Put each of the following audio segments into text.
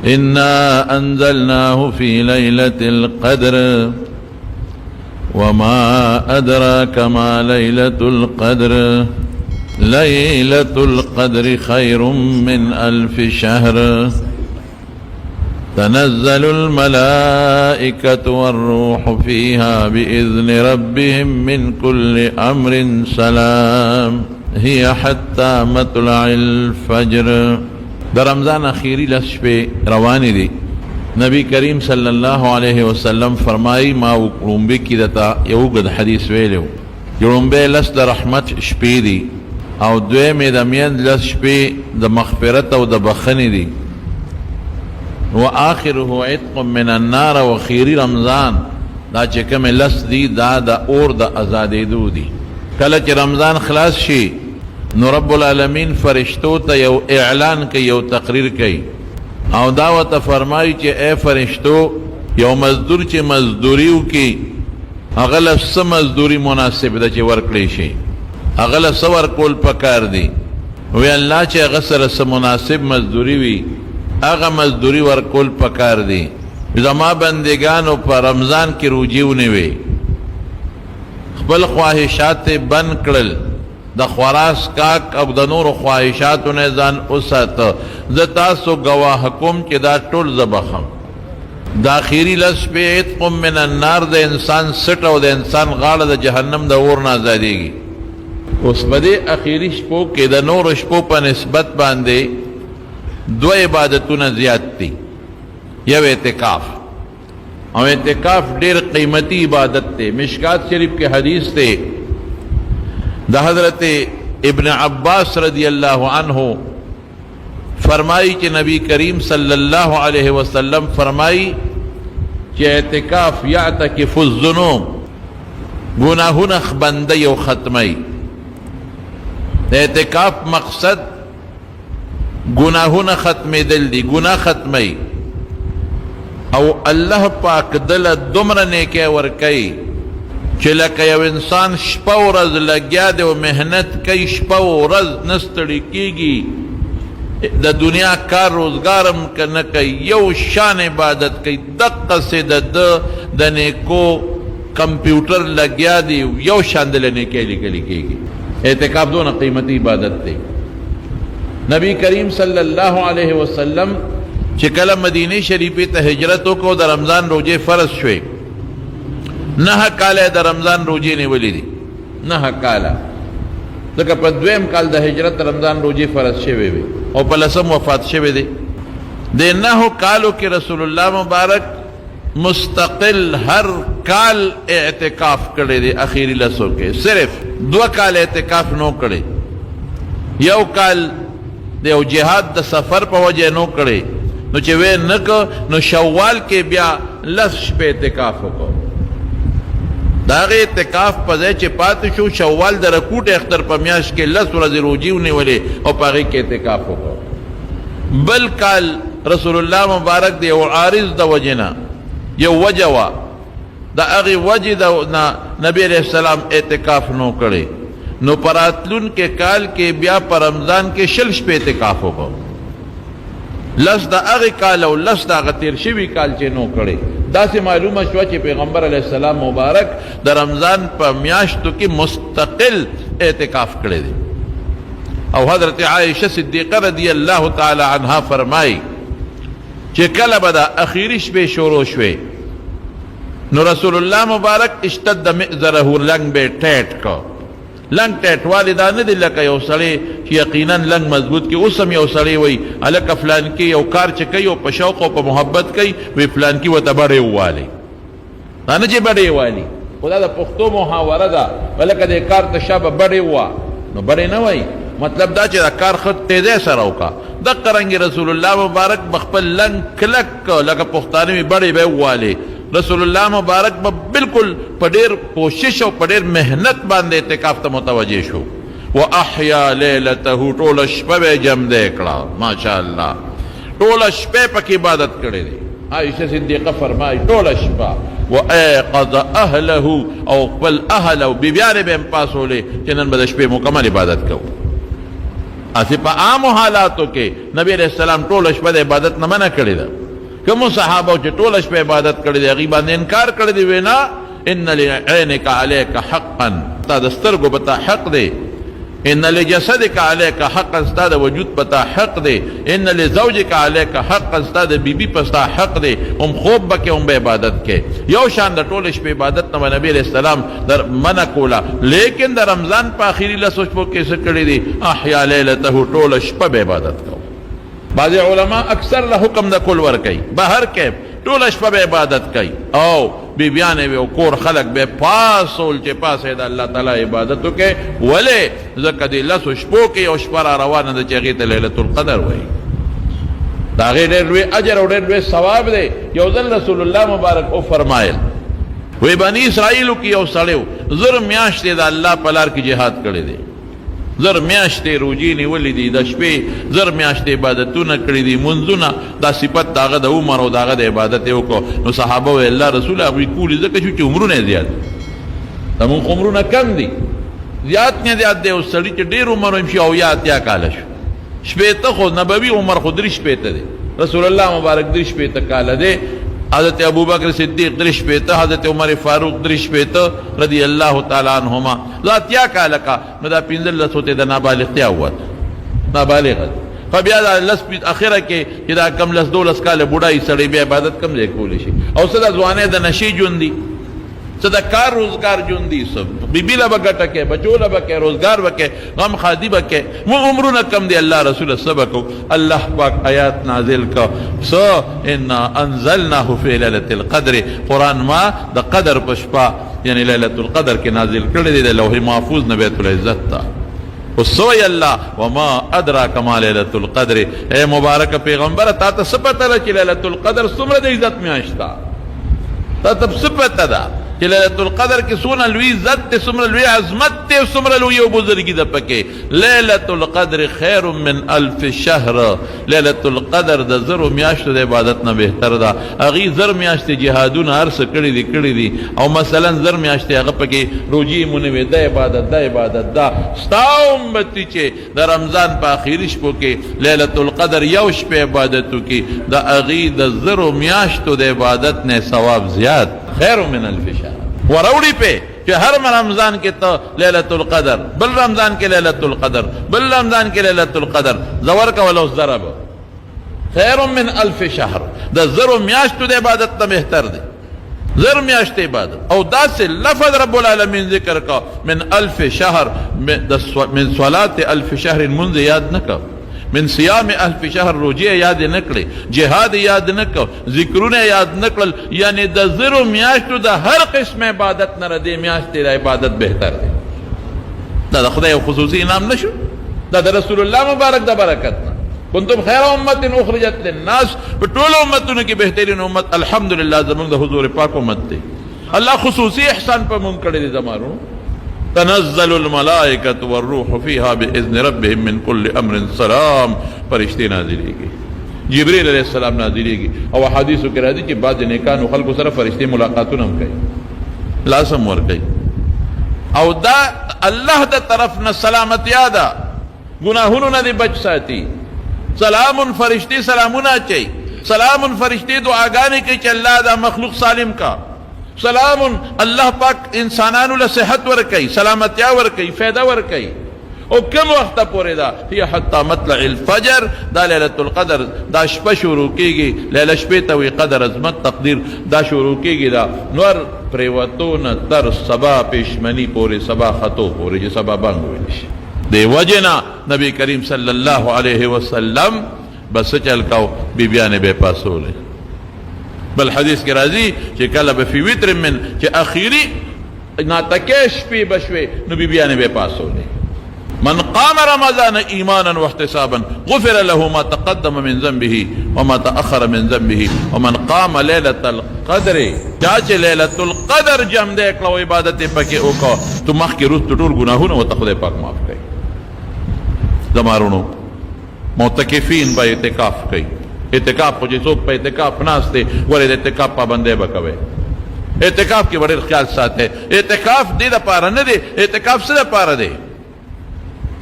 إنا أنزلناه في ليلة القدر وما أدراك ما ليلة القدر ليلة القدر خير من 1000 شهر تنزل الملائكة والروح فيها بإذن ربهم من كل أمر سلام هي حتى مطلع الفجر. در رمضان اخیری لشپے روانی دی. نبی کریم صلی اللہ علیہ وسلم فرمائی ما وکړومبه کی دتا یو غد حدیث ویلو جوړومبه لس د رحمت شپې دی او دویمه د میند لس شپې د مغفرت او د بخنی دی واخره عتق من النار وخير رمضان دا چې کوم لس دی دا د اور د آزادېدو دی. کله چې رمضان خلاص شي نو رب العالمین فرشتو ته یو اعلان کوي یو تقریر کوي او دا ورته فرمایي چې اے فرشتو یو مزدور چې مزدوری وکي هغه له څه مزدوري مناسب ده چې ورکړی شي هغه له څه ورکول پکار دی وی الله چې هغه سره څه مناسب مزدوری وي هغه مزدوری ورکول پکار دی. زما بندگانو په رمضان کې روجي ونیوي خپل خواهشات بند کړل د خوراس کاک او د نور خواهشاتو نه ځان اوساته. زه تاسو ګواه کوم چې دا ټول زبخم د اخیری لس په عتق من النار د انسان سټ او د انسان غاړه د جهنم د اور نه آزادېږي. اوس په دې اخیری شپو کې د نور شپو په نسبت باندې دو عبادتونه زیات دي. یو اعتکاف او اعتکاف ډېر قیمتي عبادت دی. مشکات شریف کې حدیث دی دا حضرت ابن عباس رضی اللہ عنہ فرمائی کہ نبی کریم صلی اللہ علیہ وسلم فرمائی کہ اعتکاف یعتکف الذنوب گناہون خبندی و ختمی. اعتکاف مقصد گناہون ختم دل دی گناہ ختمی او اللہ پاک دل دمر نیکے ورکی چې لکه یو انسان شپه ورځ لګیا دی او محنت کوي شپه ورځ نه ستړی کېږي د دنیا کار روزګارم نه کوي یو شان عبادت کوي دقسې د نیکو کمپیوټر لګیا دی یو شان د نیکۍ لیکلی کېږي. اعتکاف دونه قیمتي عبادت دی. نبی کریم صلی اللہ علیہ وسلم چې کله مدینه شریفه ته هجرت وکړو د رمضان روزې فرض شوې 9 کاله د رمضان روزې نیولې دي 9 کاله ځکه په دویم کال د هجرت رمضان روزې فرض شوې وي او په لسم وفات شوې دي. د 9 کالو کې رسول الله مبارک مستقل هر کال اعتکاف کړی دی. اخیری لسو کې صرف 2 کال اعتکاف نو کړی. یو کال د یو جهاد د سفر په وجه نو کړی نو چې وې نک نو شوال کې بیا لس شپې اعتکاف وکړو. داغه اعتکاف په ځای چې پاتې شو شوال د رکوټ اختر په میاشت کې 10 ورځې روزي ونیولې او په هغې کې اعتکاف وکړو. بل کال رسول الله مبارک د یو عارض د وجې نه یو وجه وه د هغې وجې نه نبي علیه السلام اعتکاف نو کړی نو په راتلونکي کال کې بیا په رمضان کې 20 شپې اعتکاف وکړو. 10 د هغې کال او 10 د هغه تېر شوي کال چې نو کړی. داسې معلومه شوه چې پیغمبر علیه السلام مبارک د رمضان په میاشتو کې مستقل اعتکاف کړی دی. او حضرت عائشه صدیقه رضی الله تعالی عنها فرمایي چې کله به د اخیری شپې شروع شوې نو رسول الله مبارک اشتد مئزره لنګ به ټیټ کو. لنګ ټیټ والی دا نه دی لکه یو سړی چې یقینا لنګ مضبوط کې. اوس هم یو سړی وایي هلکه فلان کې یو کار چې کوي او په شوق او په محبت کوي وی فلان کې ورته بډې ووالي. دا نه چې بډې والي خو دا د پښتو محاوره ده هلکه دې کار ته شابه بډې ووه نو بډې نه وایي. مطلب دا چې دا کار ښه تیزۍ سره وکړه. دقه رنګې رسول الله مبارک به خپل لنګ کلک لکه پښتانه وي بډې به یې ووالې. رسول الله مبارک به بالکل په ډېر کوشش او په ډېر محنت باندې اعتکاف ته متوجه شو. واحیا لیلته ټوله شپه به یې جمدی کړه. ماشاءالله ټوله شپه پکې عبادت کړی دی. عائشه صدیقه فرمایي ټوله شپه وایقظ اهله او خپل اهل او بیبیانې به هم پاسولې چې نن به د شپې مکمل عبادت کوو. اسی په عام حالاتو کې نبی علیہ السلام ټول شپه د عبادت نه منع کړی ده. کوم صحابه چې ټول شپه عبادت کړی دی هغې باندې انکار کړی دی، وینا ان لعینک علیک حقا، تا د سترګو پتا حق دی. ان لجسدک علیک حقا، ستا د وجود پتا حق دی. ان لزوجک علیک حقا، ستا د بیبی پستا حق دی. هم خوب بکې هم به عبادت کې. یو شان د ټول شپه عبادت نه نبی علیہ السلام در منع کولا، لیکن د رمضان په آخري لسو شپو کې څه کړی دی؟ احیا لیلته، ټول شپه به عبادت کو. بعض علماء اکثر له حکم د کل ور کوي، بهر کې ټول شپه به عبادت کوي، او بیبیانې به او کور خلق به پاسول چې پاسې د الله تعالی عبادت وکړي. ولې؟ ځکه د لسو شپو کې یو شپه را روانه ده چې هغې ته لیلة القدر وایي. د هغې ډېر لوی اجر او ډېر لوی ثواب دی. یو ځل رسول الله مبارک او فرمایل، وی بني اسرائیلو کې یو سړی و، زر میاشتې د الله په لار کې جهاد کړی دی، زر میاشتې روجې نیولې دي، د شپې زر میاشتې عبادتونه کړي دي، منځونه. دا صفت د هغه د عمر او د هغه د عبادت یې وکړو. نو صحابه ویل الله رسوله هغوی کولي ځکه چې عمرونه یې زیات دي، زمونږ عمرونه کم دي، زیات نه زیات دی. اوس سړي چې ډېر عمر هم شي اویا اتیا کاله شو، شپېته خو نبوي عمر خو درې شپېته دی، رسول الله مبارک درې شپېته کاله دی، حضرت ابوبکر صدیق درې شپېته، حضرت عمر فاروق درې شپېته رضی الله تعالی عنهما. دا اتیا کاله کا، نو دا پنځلسو ته د نابالغتیا ووته، نابالغه. خو بیا دا لس اخره کې چې دا کم لس دولس کاله بوډایي سړی بیا عبادت کم ځای کولی شي. او څه د ځوانۍ د نشې ژوند دي، څه د کار روزګار ژوند دي، څه بیبي له به ګټه کوې، بچو له به کوې، روزګار به کوې، غم خادي به کوې. عمرونه کم دي. الله رسول څه به کوو؟ الله پاک آیات نازل کو، څه انا انزلناه فی لیلة القدر، قرآن ما د قدر په شپه یعنی لیلة القدر کې نازل کړی دی، د لوح محفوظ نه بیت العزت ته. وسوی الله وما ادراک ما لیلة القدر. اے مبارک پیغمبر، تا ته څه پته ده چې لیلة القدر څومره د عزت میاشت ده؟ تا ته څه پته ده چې لیلة القدر کې څومره لوی عزت دی، څومره لوی عظمت دی، څومره لوی او بزرګي ده پکې؟ لیلة القدر خیر من الف شهر. لیلة القدر د زرو میاشتو د عبادت نه بهتر ده. هغې زر میاشتې جهادونه هر څه کړي دي، او مثلا زر میاشتې هغه پکې روجې مونوي، دا عبادت دا عبادت دا. ستا امتي چې د رمضان په آخري شپو کې لیلة القدر یو شپه عبادت وکړي، د هغې د زرو میاشتو د عبادت نه ثواب زیات، خیر من الف شهر. وروڑی پہ کہ ہر رمضان کے تو لیلۃ القدر، بل رمضان کے لیلۃ القدر، بل رمضان کے لیلۃ القدر، زور کا ولو ضرب خیر من الف شہر. دا زر میاشت دے عبادت تا بہتر دے، زر میاشت عبادت. او دا سے لفظ رب العالمین ذکر کا من الف شہر، من صلاة الف شہر منذ یاد نہ کر، من صیام الف شهر روجه یاد نه کړې، جهاد یاد نه کړ، ذکرونه یاد نه کړل. یعنی د زرو میاشتو د هر قسم عبادت نه ردې میاشتې د عبادت بهتر دی. دا د خدای خصوصي انعام نشو، دا د رسول الله مبارک د برکت نه. کنتم خیر امت اخرجت للناس، په ټولو امتونو کې بهترین امت الحمدلله زموږ د حضور پاک امت دی. الله خصوصي احسان په مونږ کړی دی. زمانو تنزل الملائکۃ والروح فیہا باذن ربهم من کل امر سلام. فرشتے نازلیږي، جبریل علیہ السلام نازلیږي. او حدیثو کې راځي چې بعض نیکانو خلکو سره فرشتے ملاقاتونه هم کوي، لازم ورکوي. او دا الله د طرف نه سلامتیا ده، گناهونو نه دې بچ ساتي. سلام فرشتے سلامونه اچي، سلام فرشتے دعاګانې کوي چې الله دا مخلوق سالم کا. سلام اللہ پاک انسانانو له صحت ورکي، سلامتیا ورکي، فائدہ ورکي. او کم وقت پورې دا هي حتی مطلع الفجر. دا لیلۃ القدر دا شپه شروع کیږي، لیله شپې ته وی قدر عظمت تقدیر دا شروع کیږي دا نور پریوتونه تر سبا پېشمنی پورې، سبا خطو پورې چې سبا بانګ ویل شي. دی وجنا نبی کریم صلی الله علیه وسلم بس چل کاو بیبیانې به پاسولې. بل حدیث کی راضی کہ کل بفی وتر من کہ اخیری ناتکے شپی بشوے نو بیبیانے بے پاس ہو لے. من قام رمضان ایمانا واحتسابا غفر له ما تقدم من ذنبه وما تأخر من ذنبه ومن قام لیلۃ القدر چاچے لیلۃ القدر جم دے کلو عبادت پکے اوکو تو مخ کی روز ټول گناہونه و تخدے پاک معاف کئی. زمارونو معتکفین با اعتکاف کئی. اعتکاف کو جسوک پہ اعتکاف ناس دے ورد اعتکاف پابندے بکوے. اعتکاف کی بڑے خیال ساتھ ہے. اعتکاف دے دا پارا نہ دے، اعتکاف سے دا پارا دے.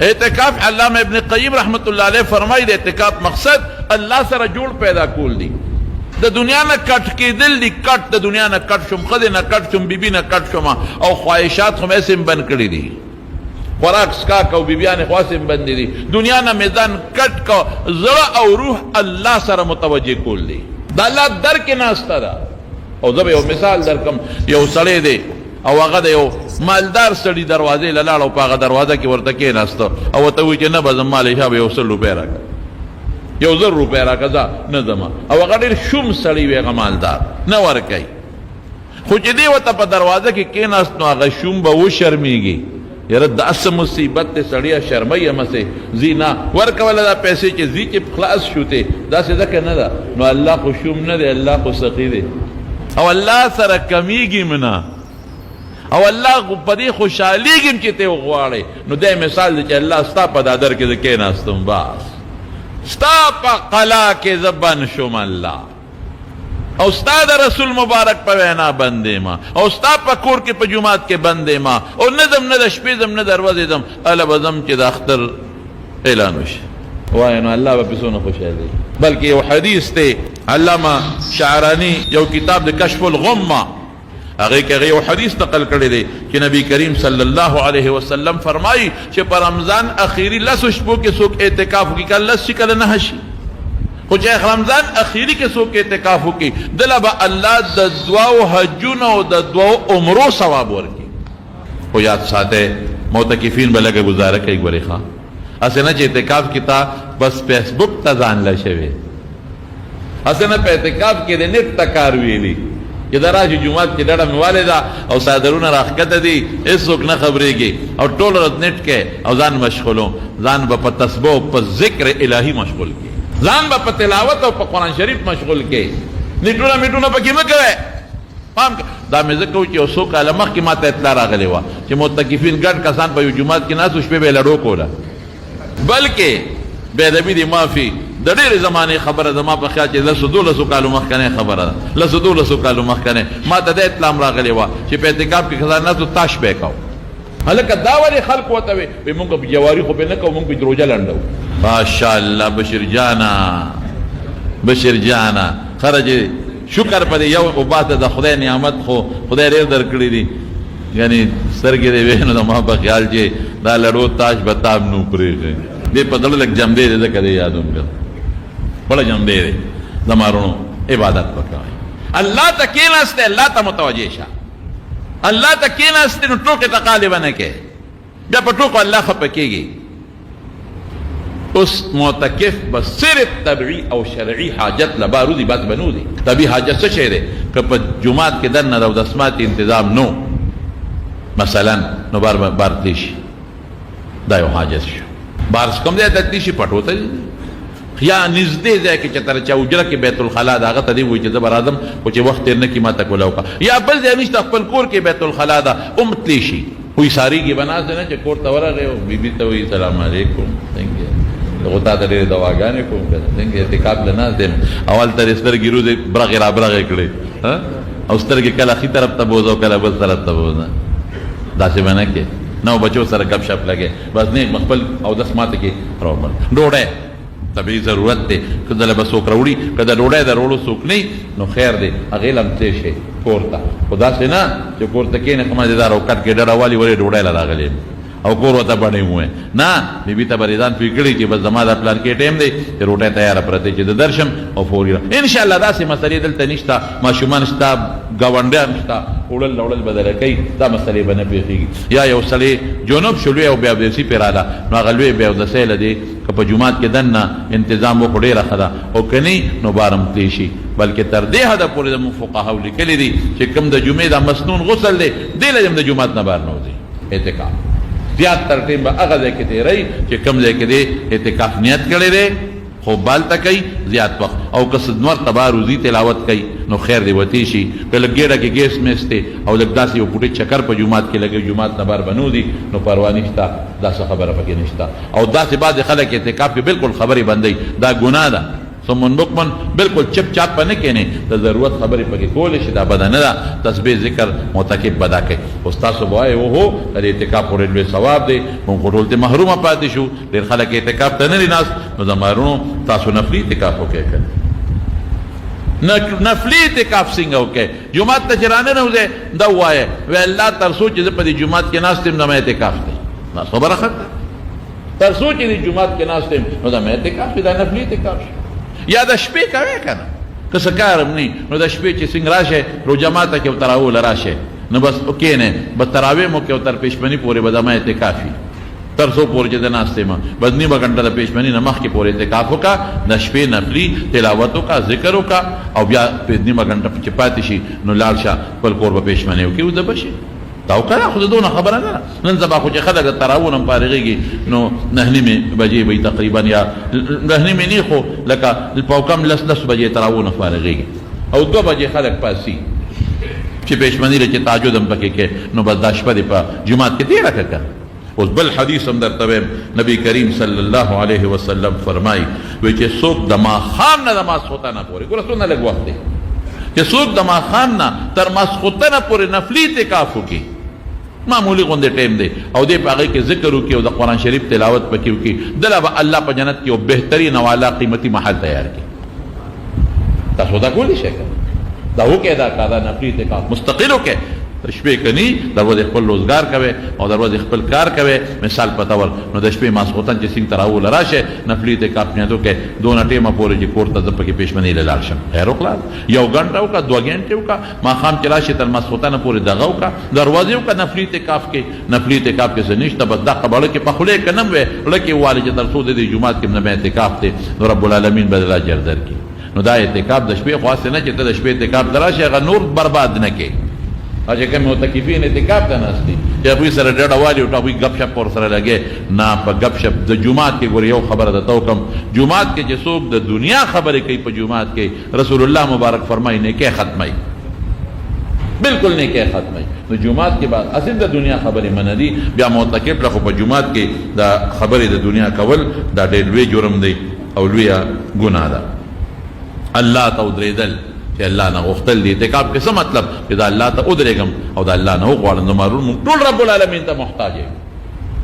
اعتکاف علامہ ابن قیم رحمت اللہ علیہ فرمائی د اعتکاف مقصد اللہ سره جوړ پیدا کول دی د دنیا نه کټ کېدل دي کټ د دنیا نه کټ شم خدای نه کټ شم بیبي نه کټ شم او خواهشات هم ایسم بند کړی دي خوراک سکاک او بیبیان خواسم بند دي دنیا نه میدان کټ کو زړه او روح الله سره متوجه کول دي دا الله در کې ناسته ده او زه به یو مثال درکم یو سړی دی او هغه د یو مالدار سړي دروازې له لاړ او په هغه دروازه کې ورته کېناسته او ورته وایي چې نه به زما له حسابه 100 روپۍ راکړه 1,000 روپۍ راکړه ځه نه ځمه او هغه ډېر شوم سړی وي هغه مالدار نه ورکوي خو چې دی ورته په دروازه کې کېناست نو هغه شوم به وشرمېږي یاره داسې مصیبت دی سړیه شرمۍ همسې ځي نه ورکوله دا پیسې چې ځي چې خلاص شو تی داسې ځکه نه ده نو الله خو شوم نه دی الله خو سخي دی او الله سره کمیږي نه او الله په دې خوشحالیږي چې ته وغواړې نو دی مثال دی چې الله ستا په دادر کې زه کېناستم بس ستا په قلا کې زه بند شوم الله او ستا د رسول مبارک په وینا بندې ما او ستا په کور کې په جومات کې بندې ما او نه ځم نه د شپې ځم نه د ورځې ځم هله به ځم چې د اختر اعلان وشي وایي نو الله به پسې نه خوشحالي بلکې یو حدیث دی علامه شعرانی یو کتاب د کشف الغمه هغه کې یو حدیث نقل کړی دی چې نبی کریم صلی الله علیه وسلم فرمایي چې په رمضان اخیری 10 شپو کې څوک اعتکاف وکړي کله 10 کله نه شي خو چې رمضان اخیری کې څوک اعتکاف وکړي دله به الله د دعاو حجونو او د دعاو عمرو ثواب ورکړي خو یاد ساته معتکفین به لږه گزاره کوي ګورې ښه هسې نه چې اعتکاف کې تا بس فیسبک ته ځان له شوې هسې نه په اعتکاف کې د نیټ ته کار ویلي چې دا راشي جومات کې ډډه مې والې ده او څادرونه راښکته دي هېڅوک نه خبرېږي او ټول ورځ نیټ کې او ځان مشغولو ځان به په تسبیح او په ذکر الهي مشغول کړي ځان به په تلاوت او په قرآن شریف مشغول کړي نیټونه میټونه پکې مه کوئ پام دا مې ځکه چې یو څو کاله مخکې ما ته اطلاع راغلې وه چې معتکفین ګډ کسان په یو جومات کې ناست و شپې به یې لړو کوله بلکې بېادبي دې معافي د ډېرې زمانې خبره زما په خیال چې 10-12 کالو مخکنۍ خبره ده 10-12 کالو مخکنۍ ما ته د اطلاع راغلې وه چې په اعتکاف کې کسان ناست و تاش به یې کوو هلکه دا ولې خلق ورته وي مونږ په جواري خو پې نه کوو مونږ پې روژه لنډو ماشاءالله بشیر جانا خرج شکر په دې یو وباسه د خدای نعمت خو خدای ډېر درکړي دي یعنی سترګې دې وې نو زما په خیال چې دا لړو تاش به تاب نو پرېږدي دې په زړه لږ جمدې دی ځکه دې یاد هم کړ بڑا جمدې دی زما رونو عبادت وکوئ الله ته کېناستې الله ته متوجه شه الله ته کېناستې نو ټوکې تقالې به نه کوې بیا په ټوکو الله خفه کېږي اوس معتکف به صرف طبعي او شرعي حاجت لبا روزي بس بنو دي طبعي حاجت څه شی دی که په جومات کې دننه د اودسمات انتظام نو مثلا نو بار تلی شي دا یو حاجت شو بار کوم ځای ته تلی شي پټو ته یا نږدې ځای کې چې تر چا حجره کې بیت الخلا ده هغه ته دې وایي چې زه به راځم خو چې وخت تېر نه کړي ما ته کوله وکړه یا بل ځای نشته خپل کور کې بیت الخلا ده هم تلی شي کوئی ساریږي به ناست نه چې کور ته ورغی او بیبي ته وایي سلام علیکم خو تا ته ډېرې دواګانې کوم که څنګه اعتکاف له ناست یم اول ته یې سترګې روزې برغې را برغې کړې او سترګې کله ښي طرف ته بوځه او کله بل طرف ته بوځه داسې به نه کې نه بچو سره گپ شپ لګې بس نیک خپل اودس ماته کې راوړل ډوډۍ طبیعي ضرورت دی که دله به څوک راوړي که د ډوډۍ د راوړو څوک نه نو خیر دی هغې له هم تېر شي کور ته خو داسې نه چې کور ته کښېنې ښه مزېدار او کټ کې ډډه والي ولې ډوډۍ له راغلی او کور ورته بڼې ووایې نه بیبي ته به ریزان پوی کړي چې بس زما دا پلان کې ټایم دی چې روټۍ تیاره پرته چې د درشم او فوري انشاءالله داسې مسلې دلته نشته ماشومان شته ګاونډیان شته وړل راوړل به دله کوي دا مسلې به نه پېښېږي یا یو سړی جنوب شو لوی او بیا اودسي پرې راله نو هغه لوی بیا اودسی له دی که په جومات کې دننه انتظام وکړو ډېره ښه ده او که نه نو بارم تلی شي بلکې تر دې حده پورې زموږ فقهاو لیکلي دي چې کوم د جمعې دا مسنون غسل دی دې له د جومات نه بار نه وځي اعتکاف زیات تر ټیم به هغه ځای کې تېروي چې کوم ځای کې دی اعتکاف نیت کړی دی خو بالته کوي زیات وخت او که نور تبا روزي تلاوت کوي نو خیر دی وتی شي که لږ ګېډه کې ګیس میس دی او لږ داسې یو پوټی چکر په جومات کې لګوي جومات نه بار بنو دي نو پروا نشته داسې خبره پکې نشته او داسې بعضې خلک اعتکاف کې بالکل خبرې بندوي دا ګناه ده صم بکمن بالکل چپ چاپ په نه کېنې د ضرورت خبرې پکې کولی شي دا بده نه ده تسبیح ذکر معتکف بدا کوي اوس تاسو به وایئ اوهو د اعتکاف پورې لوی ثواب دی موږ خو ټول ته محرومه پاتې شو ډېر خلک اعتکاف ته نه دي ناست نو زمارونو تاسو نفلي اعتکاف وکړئ نفلی اعتکاف څنګه وکړئ جمعات ته چې راننوځئ دا ووایئ وی الله تر څو چې زه په دې جومات کې ناست یم زما اعتکاف دی دا خبره ښه ده تر څو چې دې جومات کې ناست یم نو زما اعتکاف دی دا نفلي اعتکاف شي یا د شپې کوې که نه که څه کار هم نه نو د شپې چې څنګه راشئ روژه ماته کې او تراویح له راشئ نو بس کښېنئ بس تراویح مو کې او تر پېشمني پورې به زما اعتکاف وي تر څو پورې چې د ناستې ما بس نیمه ګنټه د پېشمني نه مخکې پورې اعتکاف وکړه د شپې نفلي تلاوت وکړه ذکر وکړه او بیا نیمه ګنټه چې پاتې شي نو لاړ شه خپل کور به پېشمني وکړي اوده به شي دا وکړه خو د دونه خبره نه ده نن سبا خو چې خلک د تراویح نه فارغېږي نو 9:30 بجې به تقریبا یا 9:30 نه خو لکه په کم 10 بجې تراویح نه فارغېږي او 2 بجې خلک پاسي چې پېشمني لري چې تهجد هم پکې کې نو بس دا شپه دې په جومات کې تېره کړه اوس بل حدیث هم درته وایم نبی کریم صلی الله علیه وسلم فرمایي وایي چې څوک د ماښام نه د ماسخوتنه پورې ګوره څومره لږ وخت دی چې څوک د ماښام نه تر ماسخوتنه پورې نفلي اعتکاف وکړي معمولی غوندې ټیم دی او دې په هغې کې ذکر وکړي او د قرآن شریف تلاوت پکې وکړي دله به الله په جنت کې یو بهترین او اعلی قیمتي محل تیار کړي تاسو دا کولی شئ که دا وکړئ دا کار دا نفلي اعتکاف مستقل وکړئ د شپې کني در ورځې خپل روزګار کوئ او در ورځې خپل کار کوئ مثال په طور نو د شپې ماسخوتن چې څنګه تراویح له راشئ نفلي اعتکاف نیت وکړئ دونه ټیمه پورې چې کور ته زه پکې پېشمنۍ له لاړ شم خیر وکړه 1 ګنټه وکړه 2 ګنټې وکړه ماښام چې راشئ تر ماسخوتنه پورې دغه وکړه دروازې وکړه نفلي اعتکاف کې نفلي اعتکاف کې څه نشته بس دا خبره کې په خولې کې نه وې زړه کې والي چې تر څو د دې جومات کې نه اعتکاف دی نو رب العالمین به دله اجر درکړي نو دا اعتکاف د شپې خو هسې نه چې ته د شپې اعتکاف ته راشې هغه نور برباد نه کړې او چې کوم معتکفین اعتکاف ته ناست دي چې هغوی سره ډډه والي او هغوی ګپ شپ ورسره لګې نه په ګپ شپ د جومات کې ګورې یو خبره درته وکړم جومات کې چې څوک د دنیا خبرې کوي په جومات کې رسول الله مبارک فرمایي نیکۍ ختموي بالکل نیکۍ ختموي نو جومات کې بعد اصل د دنیا خبرې منع دي بیا معتکف له خو په جومات کې د خبرې د دنیا کول دا ډېر لوی جرم دی او لویه ګناه ده الله ته ودرېدل چې الله نه غوښتل دي اعتکاف کې څه مطلب چې دا الله ته ودرېږم او دا الله نه وغواړم زمارون موږ ټول رب العالمین ته محتاج یو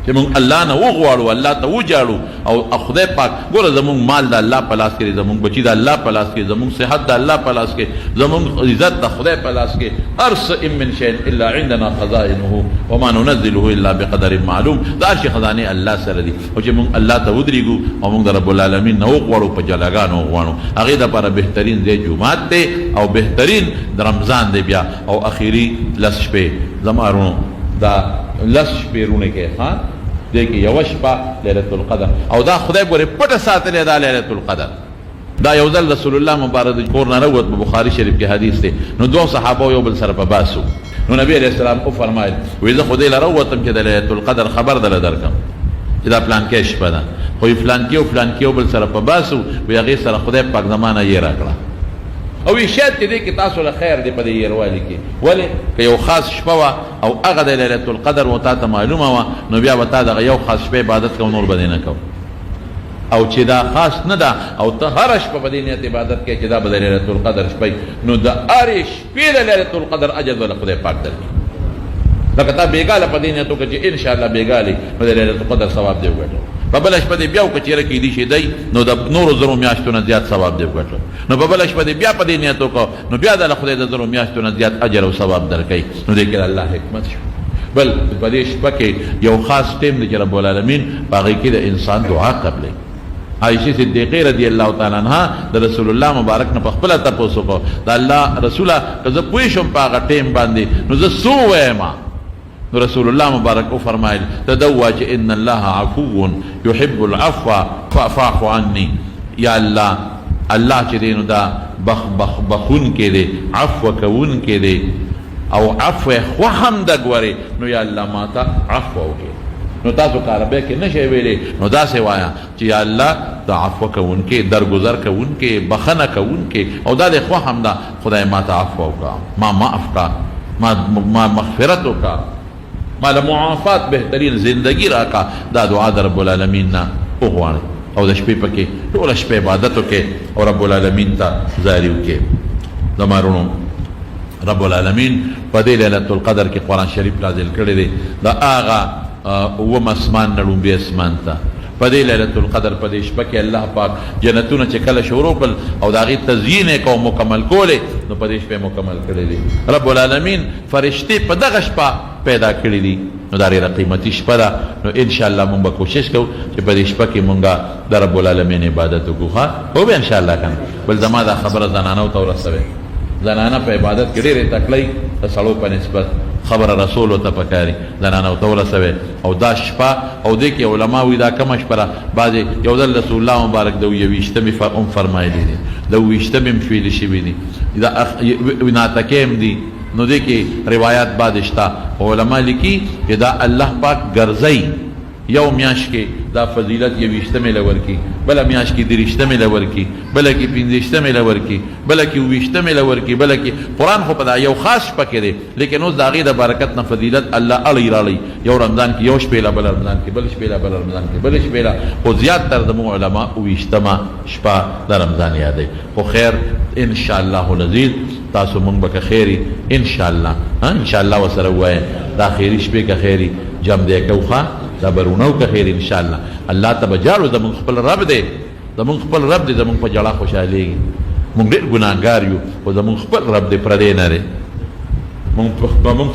چې موږ الله نه وغواړو الله ته وجاړو او خدای پاک ګوره زموږ مال د الله په لاس کې دی زموږ بچي د الله په لاس کې زموږ صحت د الله په لاس کې زموږ عزت د خدای په لاس کې هر څه من شیء الا عندنا خزائنه وما ننزله الا بقدر معلوم دا هر شي خزانې الله سره دي او چې موږ الله ته ودرېږو او موږ د رب العالمین نه وغواړو په جلاګانو وغواړو هغې دپاره بهترین ځای جومات دی او بهترین د رمضان دی بیا او اخري 10 شپې زما رونو دا 10 شپې رونې کې ښه دی کې یوه شپه لیلة القدر او دا خدای ګورې پټه ساتلې دا لیلة القدر دا یو ځل رسول الله مبارک د کور نه راووت په بخاري شریف کې حدیث دی نو 2 صحابه یو بل سره په باسو نو نبی علیه السلام وفرمایل وایي زه خو دې له راووتم چې د لیلة القدر خبر دله درکړم چې دا پلانکۍ شپه ده خو فلانکي او فلانکي یو بل سره په باسو وایي هغې سره خدای پاک زمانه یې راکړه او شاید چې دې کې تاسو له خیر دی په دې یېروالي کې ولې که یو خاص شپه وه او هغه د لیلة القدر و تا ته معلومه وه نو بیا به تا دغه یو خاص شپه عبادت کوو نور به دې نه کوو او چې دا خاص نه ده او ته هره شپه په دې نیت عبادت کوې چې دا به د لیلة القدر شپه نو د هرې شپې د لیلة القدر اجر به له خدای پاک درکړي لکه تا بېګاله په دې نیت وکړه چې انشاءالله بېګالې نو د لیلة القدر ثواب دې وګټو په بله شپه دې بیا وکړه چې یاره کیدی شي دی نو د نورو زرو میاشتو نه زیات ثواب دې وګټو نو په بله شپه دې بیا په دې نیت وکړه نو بیا د خدای د زرو میاشتو نه زیات اجر او ثواب درکوي نو دې کې الله حکمت شو بل په دې شپه کې یو خاص ټیم دی چې رب العالمین په هغې کې د انسان دعا قبلوي عائشہ صدیقہ رضی اللہ تعالی عنہ د رسول الله مبارک نه په خپل تاسو کو د الله رسوله که زه پوه شم په هغه ټیم باندې نو زه سو وایم نو رسول الله مبارک او فرمایل تدوا چې ان الله عفو يحب العفو فاعف عني یا الله الله چې دینو دا بخون کې دی عفو کوون کې دی او عفو خو هم د ګوري نو یا الله ماته عفو وکړي نو تاسو کاربه کې نشئ ویلې نو داسې وایه چې یا الله د عفو کوونکې درګذر کوونکې بخنه کوونکې او دا د خو هم ده خدای ماته عفو وکړه ما معاف کړه ما مغفرت وکړه ما له معافات بهترین زندگی راکړه دا دعا د رب العالمین نه وغواړئ او د شپې پکې ټوله شپه عبادت وکړې او رب العالمین ته زاري وکړې. زمارونو رب العالمین په دې ليلة القدر کې قرآن شریف نازل کړی دی د هغه اووم اسمان نه لومبي اسمان ته. په دې ليلة القدر په دې شپه کې الله پاک جنتونه چې کله شروع کړل او د هغې تزیین یې کو مکمل کولې نو په دې شپه مکمل کړی دی. رب العالمین فرشتې په دغه شپه پیدا کړي دي نو دا ډېره قیمتي شپه ده. نو انشاءالله مونږ به کوشش کوو چې په دې شپه کې مونږ د رب العالمین عبادت وکړو. ښه خو به انشاءالله که نه بل زما دا خبره زنانو ته ورسوئ. زنانه په عبادت کې ډېرې تکلی د سړو په نسبت خبره رسولو ته پکاري زنانو ته ورسوئ. او دا شپه او دې کې علما وایي دا کمه شپه ده. بعضې یو ځل رسول الله مبارک د 21مې هم فرمایلی دي د 21مې هم شویلې شوي دي دا ناتکې هم دي. نو دې کې روایات بعد شته علما لیکي چې دا الله پاک ګرځئ یو میاشت کې دا فضیلت 21مې له ورکي بله میاشت کې 30مې له ورکي بله کې 15مې له ورکي بله کې 20مې له ورکي بله کې قرآن خو په دا یو خاص شپه کې دی لیکن اوس د هغې د برکت نه فضیلت الله اړی راړی. یو رمضان کې یو شپېله بل رمضان کې بل شپېله بل رمضان کې بل شپېله خو زیات تر زموږ علما 20مه شپه د رمضان یادوي. خو خیر انشاءالله العزیز تاسو مونږ به که خیري انشاءالله انشاءالله ورسره ووایه دا خیري شپې که خیري جم دی کوو ښه دا برونو که خیر انشاءالله الله ته به جاړو. زمونږ خپل رب دی زمونږ خپل رب دی زمونږ په جړه خوشحالېږي. مونږ ډېر ګناهګار یو خو زمونږ خپل رب دی پردی نه دی. مونږ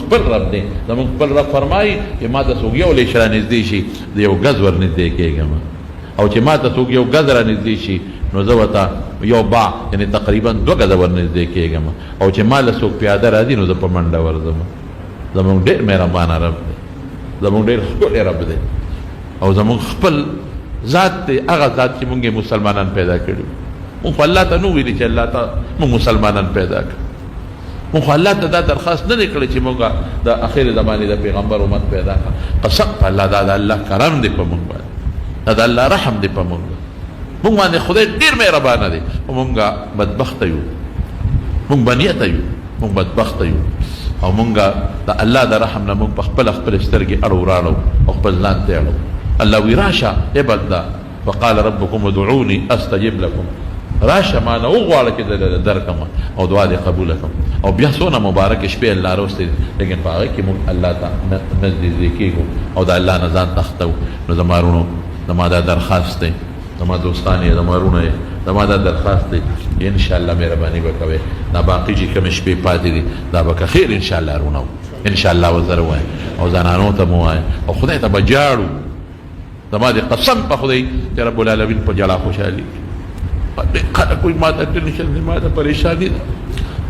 خپل رب دی زمونږ خپل رب فرمایي چې ما ته څوک یو لیش را نږدې شي د یو ګز ور نږدې کېږم او چې ما ته څوک یو ګز را نږدې شي نو زه ورته یو با یعنې تقریبا 2 ګزه ور نږدې کېږم او چې ما له څوک پیاده راځي نو زه په منډه ورځم. زمونږ ډېر مهربانه رب دی زمونږ ډېر ښکلی رب دی او زمونږ خپل ذات دی هغه ذات چې مونږ یې مسلمانان پیدا کړي. مونږ خو الله ته نه ویلي چې الله ته مونږ مسلمانان پیدا کړو. مونږ خو الله ته دا درخواست نه دی کړی چې مونږ د اخر زمانې د پیغمبر امت پیدا کړه. قسم په الله دا د الله کرم دی په مونږ باندې دا د الله رحم دی په مونږ باندې خدای ډېر مهربانه دی. خو مونږ بدبخته یو مونږ بنیته یو مونږ بدبخته یو او مونږه د الله د رحم نه مونږ په خپل سترګې اړو راړو او خپل ځان ته اړو. الله وی راشه ای بنده وقال ربکم ادعوني استجب لكم راشه ما نه وغواړه چې درکم او دعا دې قبول کړم. او بیا څونه مبارک شپې الله راوستې لیکن په هغې کې مونږ الله ته نږدې کېږو او د الله نه ځان تختو. نو زما وروڼو زما دا درخواست دی زما دوستان یې زما وروڼه یې زما دا درخواست دی انشاءالله مهرباني به کوئ دا باقي چې کومې شپې پاتې دي دا به که خیر انشاءالله رونو انشاءالله ورسره ووایه او زنانو ته مو ووایه او خدای ته به جاړو. زما د قسم په خدای چې رب العالمین په جړه خوشحالېږي. خلک وایي ما ته ټینشن دی ما ته پریشاني ده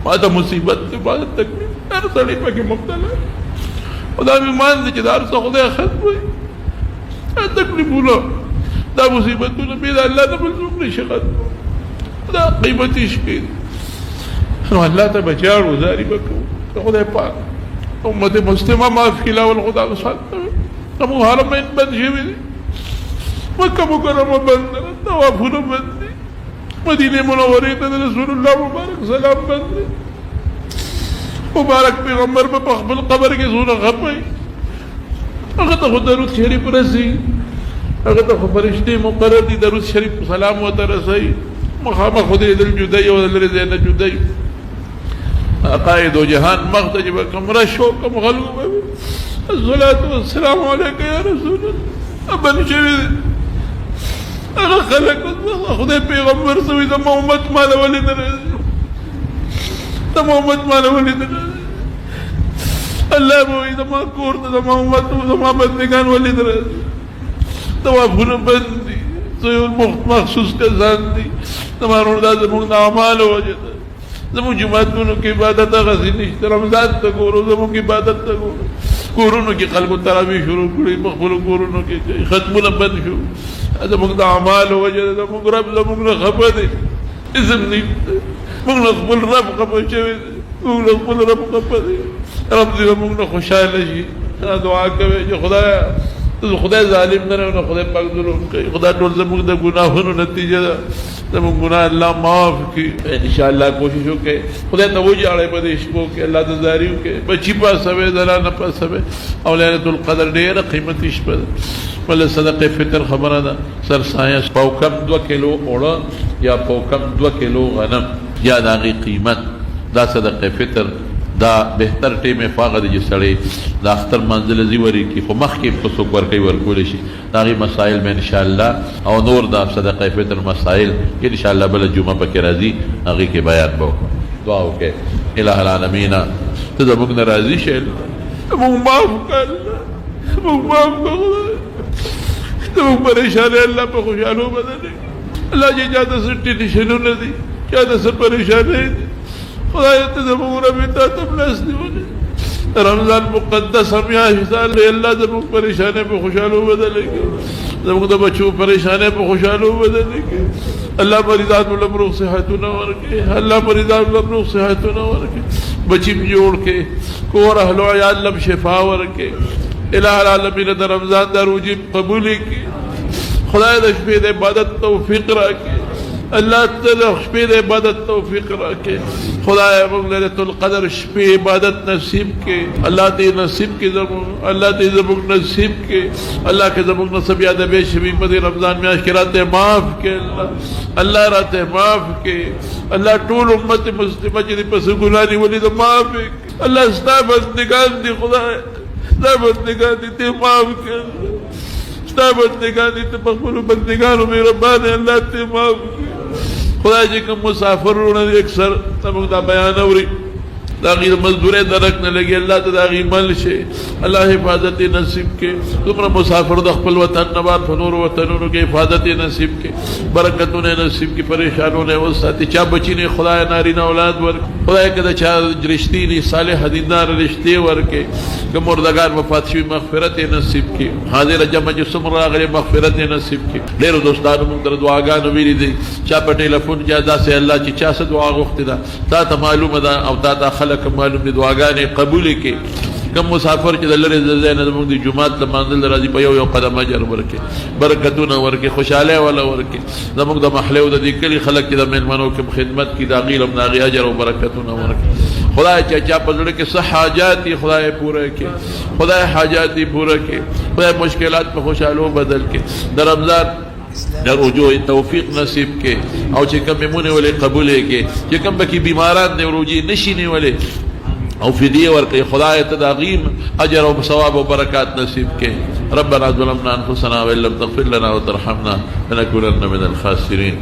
ما ته مصیبت دی ما ته تکلیف هر سړی پکې مبتلا او دا مې مان دی چې دا هر څه خدای ختموي دا تکلیفونه دا مصیبتونه بې د الله نه بل څوک نشي ختمولی. دا قیمتي شپې دي نو الله ته به جاړو زاري به کوو د خدای پاک امت مسلمه معاف کړي لاول خدا وسات زموږ حرمین بند شوي دي مکه مکرمه بند ده طوافونه بند دي مدینې منورې ته د رسول الله مبارک سلام بند دی. مبارک پیغمبر به په خپل قبر کې څونه خفه هغه ته خو درود شریف رسي هغه ته خو فرشتې مقرر دي درود شریف سلام ورته رسوي. مخامخ خو دې دل جدی او لرې ځای نه جدی عقاید و جهان مخ ته چې به کوم رش و کوم خلکو به الصلاة والسلام علیک یا رسول الله بند شوي دي. هغه خلک خدای پیغمبر سوي زما امت ماله ولې نه راځي زما امت ماله ولې نه راځي الله به وایي زما کور ته زما امت زما بندګان ولې نه راځي. طوافونه بند دي څه یو مخصوص کسان دي زما وروڼو دا زموږ د اعمالو وجه ده. زموږ جوماتونو کې عبادت هغسې نشته رمضان ته ګورو زموږ عبادت ته ګورو کورونو کې خلکو تراویح شروع کړي په خپلو کورونو کې ختمونه بند شو زموږ د اعمالو وجه ده. زموږ رب زموږ نه خفه دی اسم نشته موږ نه خپل رب خفه شوی دی موږ نه خپل رب خفه دی. رب دې زموږ نه خوشحاله شي. دعا کوئ چې خدایه خدای ظالم نه نو خدای پاک ظلم کوي خدای ټول زموږ د ګناهونو نتیجه ده زموږ ګناه الله معاف کړي ان شاء الله کوشش وکړي خدای ته وجاړې په دې شپو کې الله ته زاری وکړي بچی پاسوي دلا نه پاسوي او ليله القدر ډېره قیمتي شپه ده ول صدقه فطر خبره ده سر سایه پاو کم 2 کیلو اوړه یا پاو کم 2 کیلو غنم یا دغه قیمت دا صدقه فطر دا بهتر ټیمه فاغه دي سړی د اختر منزل زیوري کې خو مخ کې په څوک ورکوي ورکول شي داغي مسائل به ان شاء الله او نور دا صدقه فطر مسائل ان شاء الله بل جمعه پکې راځي هغه کې بیان وکړو دعا وکړه الہ العالمین ته زموږ ناراضي شه موږ معاف کړ موږ معاف کړ ته پریشان الله په خوشالو بدل الله جي جاده سټي نشنو نه دي جاده سره پریشان دي خدای ته زموږ رب ته تبلس دی رمضان مقدس میاشت الله الله زموږ پریشانه په خوشالو بدل کړي زموږ د بچو پریشانه په خوشالو بدل کړي الله مریضات له صحتونه ورکړي الله مریضات له صحتونه ورکړي بچی جوړ کې کور اهل عیال لم شفا ورکړي الہ العالمین د رمضان د روزي قبول کړي خدای د شپې د عبادت توفیق راکړي الله تعالی شپې د عبادت توفیق راکړي خدای موږ ليله القدر شپې عبادت نصیب کړي الله دې نصیب کړي زموږ الله دې زموږ نصیب کړي الله کې زموږ نصیب یاد به شبي په رمضان میاشت کې راته معاف کړي الله راته معاف کړي الله ټول امت مسلمه چې په ګناهي ولې معاف کړي الله ستاسو بندگان دي خدای ستاسو بندگان دي ته معاف کړي ستاسو بندگان دي ته په خپل بندگانو مهربان الله ته معاف کړي خدای چې کوم مسافرونه اکثر تمو دا بیان اوري دا غیر مزدورې درک نه لګي الله ته دا غي مل شي الله حفاظت نصیب کې تمره مسافر د خپل وطن نه بار فنور وطنونو کې حفاظت نصیب کې برکتونه نصیب کې پریشانونه او ساتي چا بچی نه خدای ناری نه اولاد ور خدای کده چا رشتي نه صالح دیندار رشتي ورکه کوم مردگار وفات شي مغفرت نصیب کې حاضر جمع جسم راغلي مغفرت نصیب کې ډېر دوستانو موږ در دعاګانو ویلي دي چا په ټلیفون کې ادا سي الله چې چا څه دعا غوښتي دا تا معلومه ده او تا خلک معلوم دي دعاګانې قبول کړي کوم مسافر چې د لری زنه موږ د جمعات له منزل راځي په یو قدم اجر ورکړي برکتونه ورکړي خوشاله ولا ورکړي زموږ د محله او د دې کلی خلک چې د مېلمنو کې خدمت کې د غیل او ناغي اجر او برکتونه ورکړي خدای چې چا په لړ کې صح حاجات خدای پوره کړي خدای حاجات پوره کړي خدای مشکلات په خوشاله بدل کړي د رمضان در رجوع توفیق نصیب کې او چې کوم مونږ ولې قبول کې چې کوم بکی بیماران دی روزي نشینی ولې او فدیه ورکړي خدای ته داغیم اجر او ثواب او برکات نصیب کې ربنا ظلمنا انفسنا وان لم تغفر لنا وترحمنا لنكونن من الخاسرين